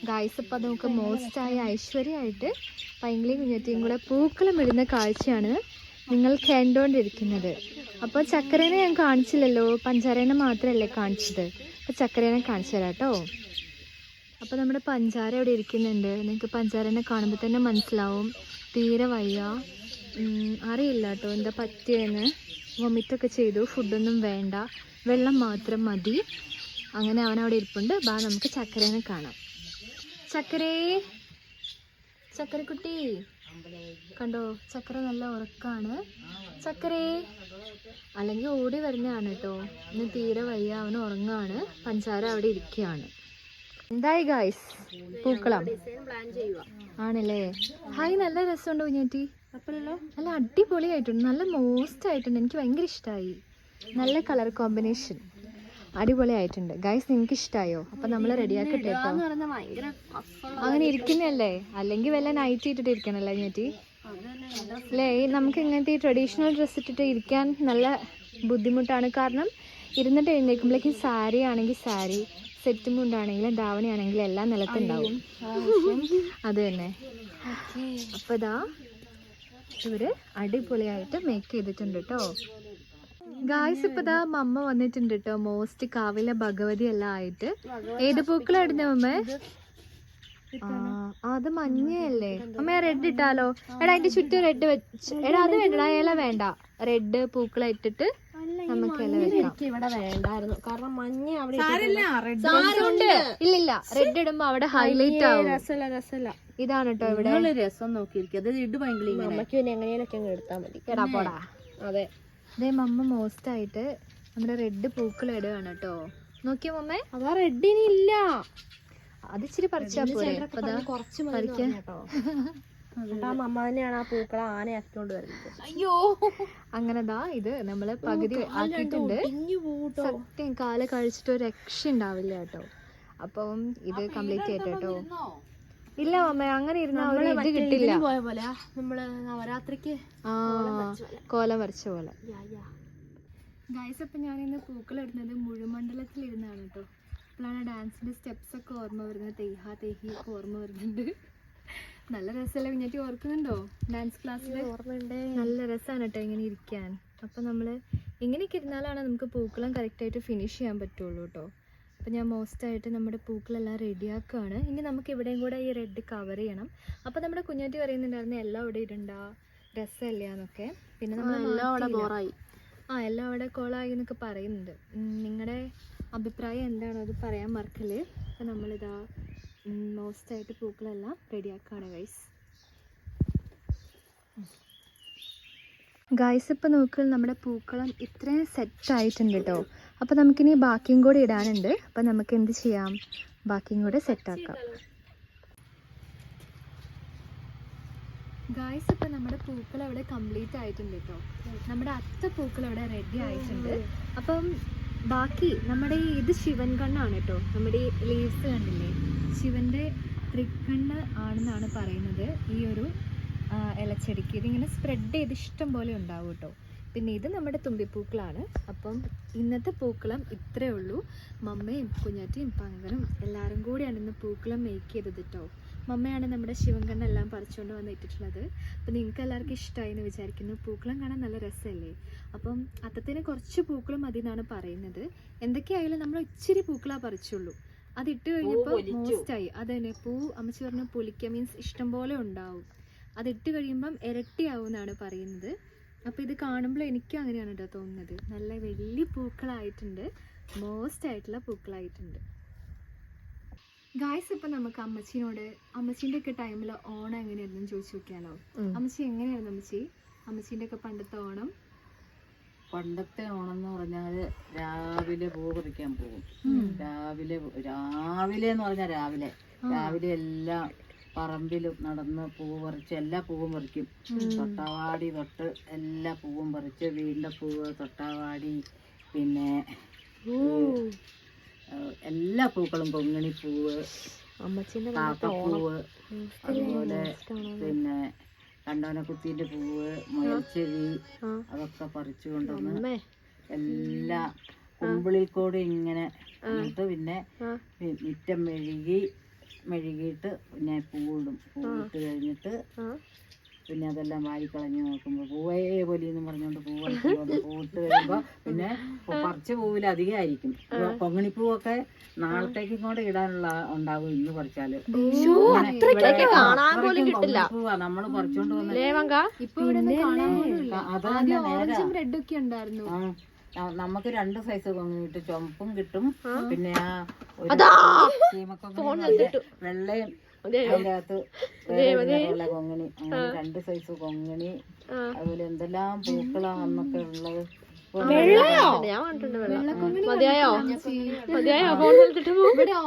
ഗായ്സ്, അപ്പൊ നമുക്ക് മോസ്റ്റായി ഐശ്വര്യമായിട്ട് പൈങ്കിളി കുഞ്ഞത്തിയും കൂടെ പൂക്കളം ഇടുന്ന കാഴ്ചയാണ് നിങ്ങൾ കണ്ടുകൊണ്ടിരിക്കുന്നത്. അപ്പോൾ ചക്കരേനെ ഞാൻ കാണിച്ചില്ലല്ലോ, പഞ്ചാരേനെ മാത്രമല്ലേ കാണിച്ചത്. അപ്പോൾ ചക്കരേനെ കാണിച്ചു തരാം കേട്ടോ. അപ്പോൾ നമ്മുടെ പഞ്ചാര അവിടെ ഇരിക്കുന്നുണ്ട്. നിങ്ങൾക്ക് പഞ്ചാരേനെ കാണുമ്പോൾ തന്നെ മനസ്സിലാവും തീരെ വയ്യ, അറിയില്ല കേട്ടോ എന്താ പറ്റിയെന്ന്. വൊമിറ്റൊക്കെ ചെയ്തു, ഫുഡൊന്നും വേണ്ട, വെള്ളം മാത്രം മതി. അങ്ങനെ അവനവിടെ ഇരിപ്പുണ്ട്. നമുക്ക് ചക്കരേനെ കാണാം. ചക്കരക്കുട്ടി കണ്ടോ, ചക്കര നല്ല ഉറക്കാണ്. ചക്കരേ അല്ലെങ്കിൽ ഓടി വരുന്നതാണ് കേട്ടോ. ഇന്ന് തീരെ വയ്യ, അവന് ഉറങ്ങാണ്. പഞ്ചാര അവിടെ ഇരിക്കുകയാണ്. എന്തായി ഗായ്സ്, പൂക്കളം ആണല്ലേ? ഹായ്, നല്ല രസമുണ്ട് കുഞ്ഞേറ്റി. നല്ല അടിപൊളിയായിട്ടുണ്ട്, നല്ല മോസ്റ്റ് ആയിട്ടുണ്ട്. എനിക്ക് ഭയങ്കര ഇഷ്ടമായി. നല്ല കളർ കോമ്പിനേഷൻ അടിപൊളിയായിട്ടുണ്ട്. ഗൈസ്, നിങ്ങൾക്ക് ഇഷ്ടമായോ? അപ്പം നമ്മൾ റെഡിയാക്കട്ടെ കേട്ടോ. അങ്ങനെ ഇരിക്കുന്നല്ലേ, അല്ലെങ്കിൽ വല്ല നൈറ്റ് ഇട്ടിട്ട് ഇരിക്കണല്ലേ കുഞ്ഞേറ്റി അല്ലേ? നമുക്ക് ഇങ്ങനത്തെ ഈ ട്രഡീഷണൽ ഡ്രസ്സ് ഇട്ടിട്ട് ഇരിക്കാൻ നല്ല ബുദ്ധിമുട്ടാണ്. കാരണം ഇരുന്നിട്ട് എഴുന്നേൽക്കുമ്പോഴേക്കും സാരി ആണെങ്കിൽ സാരി, സെറ്റ് മുണ്ടാണെങ്കിലും ധാവണിയാണെങ്കിലും എല്ലാം നിലത്തുണ്ടാവും. അത് തന്നെ. അപ്പോൾ ഇതാ ഇവര് അടിപൊളിയായിട്ട് മേക്ക് ചെയ്തിട്ടുണ്ട് കേട്ടോ. ഗായ്സ്, ഇപ്പൊ ഇതാ മമ്മ വന്നിട്ടുണ്ട് കേട്ടോ. മോസ്റ്റ് കാവിലെ ഭഗവതി എല്ലാം ആയിട്ട്. ഏത് പൂക്കളായിരുന്നു മമ്മ? അത് മഞ്ഞയല്ലേ അമ്മ? റെഡ് ഇട്ടാലോ? എടാ അതിന്റെ ചുറ്റും റെഡ് വെച്ച്. എടാ അത് വേണ്ടടാ, ഇല വേണ്ട. റെഡ് പൂക്കളെ ഇട്ടിട്ട് നമുക്ക് ഇല വെക്കാം. ഇവിടെ വേണ്ടായിരുന്നു, കാരണം മഞ്ഞ അവിടെ ഇല്ലില്ല, റെഡ് ഇടുമ്പോ അവിടെ ഹൈലൈറ്റ് ആവും. രസമല്ല. ഇതാണ് കേട്ടോ ഇവിടെ രസം നോക്കിയിരിക്കും. അത് ഇട് ഭയങ്കര അമ്മയ്ക്ക് പിന്നെ എങ്ങനെയൊക്കെ എടുത്താൽ മതി. എടാ പോടാ. അതെ, അതേ മമ്മ മോസ്റ്റ് ആയിട്ട് നമ്മുടെ റെഡ് പൂക്കൾ ഇടുകയാണ് കേട്ടോ. നോക്കിയോ മമ്മേ? അതാ റെഡ് ഇനി ഇല്ല, അത് ഇച്ചിരി പറിച്ചാ പോരെ. കുറച്ച് മമ്മ തന്നെയാണ് ആ പൂക്കളെ ആനയാക്കിക്കൊണ്ട് വരുന്നത്. അയ്യോ, അങ്ങനെതാ ഇത് നമ്മള് പകുതി ആക്കിയിട്ടുണ്ട്. സത്യം കാല് കഴിച്ചിട്ട് ഒരു രക്ഷ ഉണ്ടാവില്ല കേട്ടോ. അപ്പം ഇത് കംപ്ലീറ്റ് ചെയ്യട്ടെ കേട്ടോ. ഇല്ല മമ്മ, അങ്ങനെ ഇരുന്ന ഒരു ഇത് കിട്ടില്ല. പോയ പോലെ നമ്മള് നവരാത്രിക്ക് കോലം വരച്ച പോലെ. ഗൈസ്, അപ്പം ഞാനിന്ന് പൂക്കൾ ഇടുന്നത് മുഴുമണ്ഡലത്തിൽ ഇരുന്നാണ് കേട്ടോ. അപ്പോഴാണ് ഡാൻസിന്റെ സ്റ്റെപ്സ് ഒക്കെ ഓർമ്മ വരുന്നത്. തെയ്ഹാ തെയ്ഹി ഒക്കെ ഓർമ്മ വരുന്നുണ്ട്. നല്ല രസമല്ലേ കുഞ്ഞാറ്റി? ഓർക്കുന്നുണ്ടോ ഡാൻസ് ക്ലാസ്സിൽ? ഓർമ്മയുണ്ട്. നല്ല രസമാണ് കേട്ടോ ഇങ്ങനെ ഇരിക്കാൻ. അപ്പോൾ നമ്മൾ ഇങ്ങനെയൊക്കെ ഇരുന്നാലാണ് നമുക്ക് പൂക്കളം കറക്റ്റായിട്ട് ഫിനിഷ് ചെയ്യാൻ പറ്റുള്ളൂ കേട്ടോ. അപ്പോൾ ഞാൻ മോസ്റ്റായിട്ട് നമ്മുടെ പൂക്കളെല്ലാം റെഡിയാക്കുകയാണ്. ഇനി നമുക്ക് ഇവിടെയും കൂടെ ഈ റെഡ് കവർ ചെയ്യണം. അപ്പോൾ നമ്മുടെ കുഞ്ഞാറ്റി പറയുന്നുണ്ടായിരുന്നു എല്ലാം ഇവിടെ ഇടണ്ട, രസമല്ല എന്നൊക്കെ. പിന്നെ നമ്മൾ എല്ലാം അവിടെ കോളായി എന്നൊക്കെ പറയുന്നുണ്ട്. നിങ്ങളുടെ അഭിപ്രായം എന്താണോ അത് പറയാൻ മറക്കല്. അപ്പോൾ നമ്മളിതാ മോസ്റ്റായിട്ട് പൂക്കളെല്ലാം റെഡിയാക്കുകയാണ് ഗൈസ്. ഇപ്പോൾ നോക്കിയാൽ നമ്മുടെ പൂക്കളം ഇത്രയും സെറ്റായിട്ടുണ്ട് കേട്ടോ. അപ്പോൾ നമുക്കിനി ബാക്കിയും കൂടി ഇടാനുണ്ട്. അപ്പോൾ നമുക്ക് എന്ത് ചെയ്യാം, ബാക്കിയും കൂടെ സെറ്റാക്കാം ഗൈസ്. ഇപ്പോൾ നമ്മുടെ പൂക്കൾ അവിടെ കംപ്ലീറ്റ് ആയിട്ടുണ്ട് കേട്ടോ. നമ്മുടെ പൂക്കൾ അവിടെ റെഡി ആയിട്ടുണ്ട്. അപ്പം ബാക്കി നമ്മുടെ ഇത് ശിവൻ കണ്ണാണ് കേട്ടോ. നമ്മുടെ ഈ ലീവ്സ് കണ്ടില്ലേ, ശിവൻ്റെ തൃക്കണ്ണ് ആണെന്നാണ് പറയുന്നത് ഈ ഒരു ഇലച്ചെടിക്ക്. ഇതിങ്ങനെ സ്പ്രെഡ് ചെയ്ത് ഇഷ്ടം പോലെ ഉണ്ടാവും കേട്ടോ. പിന്നെ ഇത് നമ്മുടെ തുമ്പിപ്പൂക്കളാണ്. അപ്പം ഇന്നത്തെ പൂക്കളം ഇത്രയേ ഉള്ളൂ. മമ്മയും കുഞ്ഞാറ്റിയും പങ്കനും എല്ലാവരും കൂടിയാണ് ഇന്ന് പൂക്കളം മേക്ക് ചെയ്തത് കേട്ടോ. മമ്മയാണ് നമ്മുടെ ശിവൻകണ്ണെല്ലാം പറിച്ചുകൊണ്ട് വന്ന് ഇട്ടിട്ടുള്ളത്. അപ്പം നിങ്ങൾക്ക് എല്ലാവർക്കും ഇഷ്ടമായി എന്ന് വിചാരിക്കുന്നു. പൂക്കളം കാണാൻ നല്ല രസമല്ലേ. അപ്പം അത്തത്തിന് കുറച്ച് പൂക്കളം മതി എന്നാണ് പറയുന്നത്. എന്തൊക്കെയായാലും നമ്മൾ ഇച്ചിരി പൂക്കളാ പറിച്ചുള്ളൂ. അതിട്ട് കഴിഞ്ഞപ്പോൾ മോസ്റ്റായി. അതന്നെ പൂ അമ്മച്ചി പറഞ്ഞ പൊലിക്ക മീൻസ് ഇഷ്ടം പോലെ ഉണ്ടാവും. അതിട്ട് കഴിയുമ്പം ഇരട്ടിയാവും എന്നാണ് പറയുന്നത്. അപ്പോൾ ഇത് കാണുമ്പോൾ എനിക്കും അങ്ങനെയാണ് കേട്ടോ തോന്നുന്നത്. നല്ല വലിയ പൂക്കളായിട്ടുണ്ട്, മോസ്റ്റ് ആയിട്ടുള്ള പൂക്കളായിട്ടുണ്ട് ഗായ്സ്. ഇപ്പം നമുക്ക് അമ്മച്ചീൻ്റെ ഒക്കെ ടൈമിൽ ഓണം എങ്ങനെയായിരുന്നു ചോദിച്ചു നോക്കിയാലോ. അമ്മച്ചി എങ്ങനെയായിരുന്നു അമ്മച്ചീൻ്റെ ഒക്കെ പണ്ടത്തെ ഓണം? പണ്ടത്തെ ഓണം എന്ന് പറഞ്ഞാൽ രാവിലെ പൂ പറിക്കാൻ പോകും. രാവിലെ എന്ന് പറഞ്ഞാൽ രാവിലെ എല്ലാം പറമ്പിലും നടന്ന് പൂ പറിച്ച് എല്ലാ പൂവും പറിക്കും. തൊട്ടാവാടി തൊട്ട് എല്ലാ പൂവും പറിച്ച് വീടിൻ്റെ പൂവ്, തൊട്ടാവാടി, പിന്നെ എല്ലാ പൂക്കളും, കൊങ്ങിണിപ്പൂവ്, കാക്കപ്പൂവ്, അതുപോലെ പിന്നെ കണ്ടോനക്കുത്തിന്റെ പൂവ്, മുയൽച്ചെവി, അതൊക്കെ പറിച്ചു കൊണ്ടുവന്ന് എല്ലാ കുമ്പിളിൽ കൂടെ ഇങ്ങനെ എന്നിട്ട് പിന്നെ മുറ്റം മെഴുകിയിട്ട് പിന്നെ പൂവിടും. പൂവിട്ട് കഴിഞ്ഞിട്ട് പിന്നെ അതെല്ലാം വാരിക്കളഞ്ഞ് നോക്കുമ്പോൾ പൂവേ പൊലിയെന്ന് പറഞ്ഞുകൊണ്ട് പൂവിട്ട് കഴിയുമ്പോൾ പിന്നെ പറിച്ച പൂവിൽ അധികമായിരിക്കും. കൊങ്ങിണിപ്പൂവൊക്കെ നാളത്തേക്കും കൂടെ ഇടാനുള്ള ഉണ്ടാകും. ഇന്ന് പറിച്ചാല് പൂവാ നമ്മള് പറിച്ചോണ്ട് വന്ന അതന്നെ നേരെ. നമുക്ക് 2 സൈസ് കൊങ്ങി കിട്ടും. ചുമപ്പും കിട്ടും, പിന്നെ ആ വെള്ളയും അതിൻ്റെ അകത്ത് കൊങ്ങിണി. അങ്ങനെ 2 സൈസ് കൊങ്ങിണി. അതുപോലെ എന്തെല്ലാം പൂക്കളാ അന്നൊക്കെ ഉള്ളത്.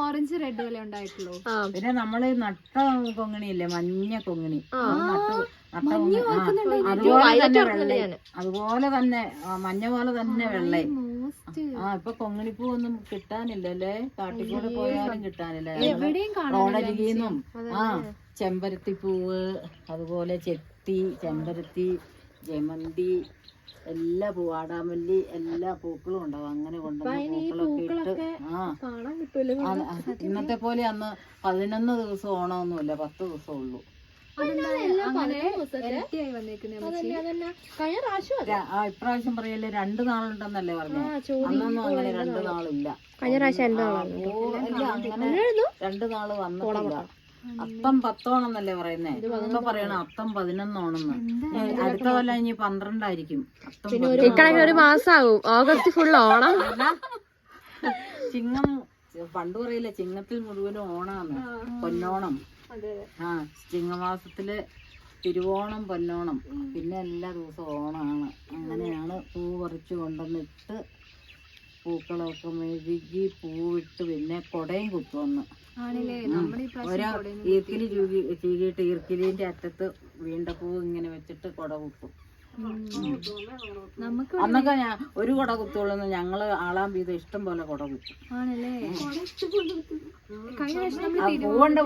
ഓറഞ്ച് റെഡ് പോലെ ഉണ്ടായിട്ടുള്ളൂ. പിന്നെ നമ്മള് നട്ട കൊങ്ങിണിയില്ലേ, മഞ്ഞ കൊങ്ങിണി, അതുപോലെ തന്നെ മഞ്ഞ പോലെ തന്നെ വെള്ളയും. ഇപ്പൊ കൊങ്ങിണിപ്പൂ ഒന്നും കിട്ടാനില്ലല്ലേ, കാട്ടിക്കൂടെ പോയാലും കിട്ടാനില്ല. റോഡരികിന്നും ചെമ്പരത്തിപ്പൂവ്, അതുപോലെ ചെത്തി, ചെമ്പരത്തി, ജമന്തി, എല്ലാ വാടാമല്ലി, എല്ലാ പൂക്കളും ഉണ്ടാവും. അങ്ങനെ കൊണ്ടുവന്ന പൂക്കളൊക്കെ ഇട്ട് ഇന്നത്തെ പോലെ അന്ന് 11 ദിവസം ഓണമൊന്നുമില്ല, 10 ദിവസം ഉള്ളൂ. ഇപ്രാവശ്യം പറയല്ലേ 2 നാളുണ്ടെന്നല്ലേ പറഞ്ഞേ. അന്നൊന്നും അങ്ങനെ 2 നാളില്ല. അങ്ങനെ 2 നാള് വന്നിട്ടില്ല. അത്തം 10 എന്നല്ലേ പറയുന്നേ. ഇപ്പൊ പറയണ അത്തം 11 അടുത്ത കൊല്ലം ഇനി 12 ആയിരിക്കും. ഒരു മാസാവും. August full Onam. ചിങ്ങം പണ്ട് പറയില്ലേ, ചിങ്ങത്തിൽ മുഴുവനും ഓണാന്ന്, പൊന്നോണം. ചിങ്ങമാസത്തില് തിരുവോണം, പൊന്നോണം, പിന്നെ എല്ലാ ദിവസവും ഓണമാണ്. അങ്ങനെയാണ് പൂ പറിച്ചു കൊണ്ടുവന്നിട്ട് പൂക്കളൊക്കെ മെഴുകി പൂവിട്ട് പിന്നെ കൊടയും കുത്തുവന്ന് ഓരോ ഈർക്കിലി ചീകിയിട്ട് ഈർക്കിലിന്റെ അറ്റത്ത് വീണ്ട പൂ ഇങ്ങനെ വെച്ചിട്ട് കൊട കുത്തും. അന്നൊക്കെ ഞാൻ ഒരു കൊട കുത്തുള്ളൂ. ഞങ്ങള് ആളാം വീതം ഇഷ്ടം പോലെ കൊട കുത്തും. പൂവുണ്ട്.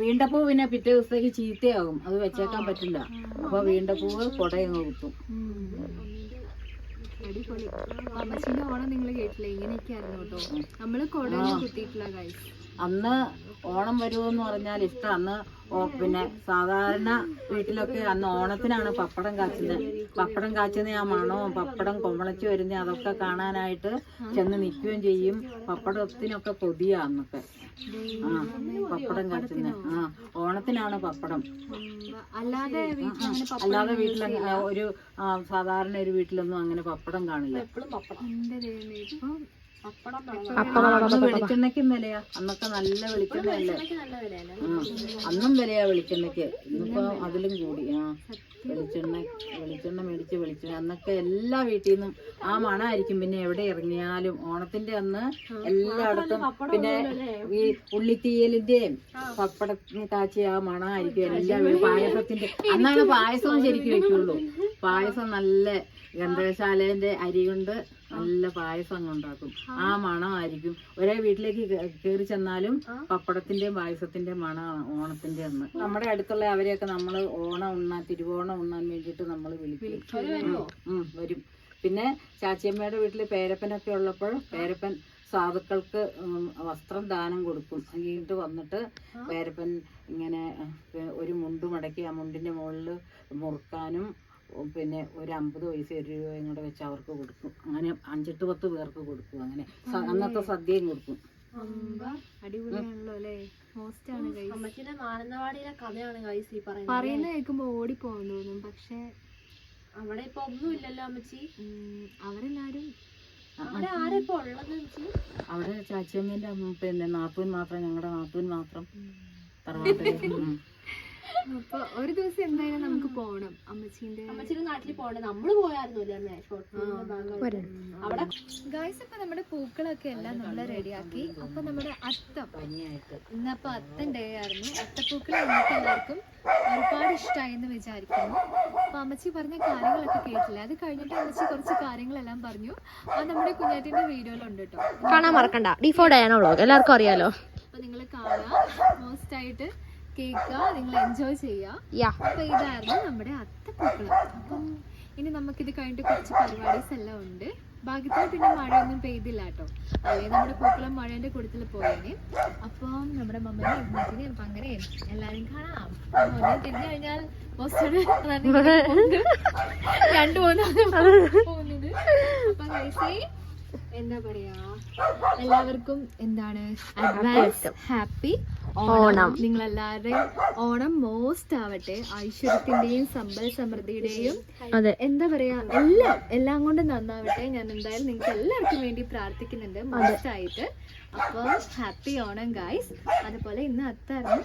വീണ്ടപ്പൂ പിന്നെ പിറ്റേ ദിവസത്തേക്ക് ചീത്തയാകും, അത് വെച്ചേക്കാൻ പറ്റില്ല. അപ്പൊ വീണ്ടപ്പൂവ് കൊടയങ്ങ് കുത്തും. അടിപൊളി. അമ്മച്ചിന്റെ ഓണം നിങ്ങൾ കേട്ടില്ലേ, ഇങ്ങനെയൊക്കെ ആയിരുന്നു കേട്ടോ. നമ്മള് കൊടയൊന്നും കുത്തിയിട്ടില്ല ഗൈസ്. അന്ന് ഓണം വരുമെന്ന് പറഞ്ഞാൽ ഇഷ്ടം. അന്ന് പിന്നെ സാധാരണ വീട്ടിലൊക്കെ അന്ന് ഓണത്തിനാണ് പപ്പടം കാച്ചുന്നത്. പപ്പടം കാച്ചുന്ന ആ മണവും പപ്പടം കൊമളച്ച് വരുന്ന അതൊക്കെ കാണാനായിട്ട് ചെന്ന് നിൽക്കുകയും ചെയ്യും. പപ്പടത്തിനൊക്കെ കൊതിയാ അന്നൊക്കെ. ആ പപ്പടം കാച്ചുന്ന ഓണത്തിനാണ് പപ്പടം. അല്ലാതെ അല്ലാതെ വീട്ടിലങ്ങനെ ഒരു സാധാരണ ഒരു വീട്ടിലൊന്നും അങ്ങനെ പപ്പടം കാണില്ല. എന്റെ ദൈവമേ, ഇപ്പൊ അന്ന് വെളിച്ചെണ്ണയ്ക്കും വിലയാ. അന്നൊക്കെ നല്ല വെളിച്ചെണ്ണയല്ലേ. അന്നും വിലയാ വെളിച്ചെണ്ണയ്ക്ക്. ഇന്നിപ്പോ അതിലും കൂടി. വെളിച്ചെണ്ണ മേടിച്ച് വെളിച്ചെണ്ണ അന്നൊക്കെ എല്ലാ വീട്ടിൽ നിന്നും ആ മണമായിരിക്കും. പിന്നെ എവിടെ ഇറങ്ങിയാലും ഓണത്തിന്റെ അന്ന് എല്ലായിടത്തും. പിന്നെ ഈ ഉള്ളിത്തീയലിന്റെയും പപ്പടത്തിന് കാച്ചിയ ആ മണമായിരിക്കും എല്ലാ പായസത്തിന്റെ. അന്നാണ് പായസവും ശരിക്കും വെക്കുള്ളൂ. പായസം നല്ല ഗന്ധശാലേന്റെ അരി കൊണ്ട് നല്ല പായസം അങ്ങ് ഉണ്ടാക്കും. ആ മണമായിരിക്കും. ഒരേ വീട്ടിലേക്ക് കയറി ചെന്നാലും പപ്പടത്തിന്റെയും പായസത്തിന്റെയും മണമാണ് ഓണത്തിന്റെ അന്ന്. നമ്മുടെ അടുത്തുള്ള അവരെയൊക്കെ നമ്മൾ ഓണം ഉണ്ണാൻ, തിരുവോണം ഉണ്ണാൻ വേണ്ടിയിട്ട് നമ്മൾ വിളിക്കും. വരും. പിന്നെ ചാച്ചിയമ്മയുടെ വീട്ടിൽ പേരപ്പനൊക്കെ ഉള്ളപ്പോൾ പേരപ്പൻ സാധുക്കൾക്ക് വസ്ത്രം ദാനം കൊടുക്കും. കഴിഞ്ഞിട്ട് വന്നിട്ട് പേരപ്പൻ ഇങ്ങനെ ഒരു മുണ്ട് മടക്കി ആ മുണ്ടിന്റെ മുകളിൽ മുറുക്കാനും പിന്നെ ഒരു 50 പൈസ 1 രൂപയും കൂടെ വെച്ച് അവർക്ക് കൊടുക്കും. അങ്ങനെ 5-10 പേർക്ക് കൊടുക്കും. അങ്ങനെ അന്നത്തെ സദ്യയും കൊടുക്കും. അടിപൊളിയാണല്ലോ അല്ലേ. മോസ്റ്റ് ആണ് ഗൈസ്. അമ്മച്ചിന്റെ മാനന്തവാടിയിലെ കഥയാണ് ഗൈസ് ഈ പറയുന്നത്. പറയുന്ന കേൾക്കുമ്പോ ഓടിപ്പോകാൻ തോന്നും. പക്ഷെ അവിടെ ഇപ്പൊ ഒന്നും ഇല്ലല്ലോ അമ്മച്ചി. അവരെല്ലാരും അവിടെ ആരാ ഇപ്പൊ ഉള്ളത് അമ്മച്ചി? അവിടെ ചാച്ചിയമ്മേന്റെ പിന്നെ നാത്തൂൻ മാത്രം, ഞങ്ങളുടെ നാത്തൂൻ മാത്രം തറവാട്ടിൽ. അപ്പൊ ഒരു ദിവസം എന്തായാലും നമുക്ക് പോണം അമ്മച്ചീന്റെ നാട്ടിൽ പോകണ്ടേ. നമ്മള് പോയായിരുന്നല്ലേ അമ്മേ ഷോർട്ട് അവിടെ ഗൈസ്. ഇപ്പൊ നമ്മുടെ പൂക്കളൊക്കെ എല്ലാം നമ്മൾ റെഡിയാക്കി. അപ്പൊ നമ്മുടെ അത്തം ഇന്നപ്പോ അത്തം ഡേ ആയിരുന്നു. അത്തപ്പൂക്കൾ നമുക്ക് എല്ലാവർക്കും ഒരുപാട് ഇഷ്ടമായി എന്ന് വിചാരിക്കുന്നു. അപ്പൊ അമ്മച്ചി പറഞ്ഞ കാര്യങ്ങളൊക്കെ കേട്ടില്ല. അത് കഴിഞ്ഞിട്ട് അമ്മച്ചി കുറച്ച് കാര്യങ്ങളെല്ലാം പറഞ്ഞു. അത് നമ്മുടെ കുഞ്ഞാറ്റിന്റെ വീഡിയോയിലുണ്ട് കേട്ടോ. കാണാൻ മറക്കണ്ട. ഡിഫോൾട്ട് ആയാണോ എല്ലാവർക്കും അറിയാലോ. അപ്പൊ നിങ്ങൾ കാണാം, മോസ്റ്റ് ആയിട്ട് കേൾക്കുക, നിങ്ങൾ എൻജോയ് ചെയ്യുക. അപ്പൊ ഇതായിരുന്നു നമ്മുടെ അത്തപ്പൂക്കളം. അപ്പം ഇനി നമുക്കിത് കഴിഞ്ഞിട്ട് കുറച്ച് പരിപാടീസ് എല്ലാം ഉണ്ട്. ഭാഗ്യത്തിന് പിന്നെ മഴയൊന്നും പെയ്തില്ല കേട്ടോ. അല്ലെങ്കിൽ നമ്മുടെ പൂക്കളം മഴേന്റെ കൂട്ടത്തിൽ പോയേനെ. അപ്പം നമ്മുടെ മമ്മനെയും ഇഗ്നത്തിനെയും പങ്ങനെയും എല്ലാരും കാണാം. തിരിഞ്ഞു കഴിഞ്ഞാൽ പോകുന്നത്. അപ്പൊ കഴിച്ചേ എന്താ പറയാ, എല്ലാവർക്കും എന്താണ് അഡ്വാൻസ് ഹാപ്പി ഓണം. നിങ്ങളെല്ലാവരുടെയും ഓണം മോസ്റ്റ് ആവട്ടെ. ഐശ്വര്യത്തിന്റെയും സമ്പൽ സമൃദ്ധിയുടെയും എന്താ പറയാ എല്ലാം കൊണ്ടും നന്നാവട്ടെ. ഞാൻ എന്തായാലും നിങ്ങൾക്ക് എല്ലാവർക്കും വേണ്ടി പ്രാർത്ഥിക്കുന്നുണ്ട് മോസ്റ്റ് ആയിട്ട്. അപ്പോൾ ഹാപ്പി ഓണം ഗൈസ്. അതുപോലെ ഇന്ന് അത്തായിരുന്നു.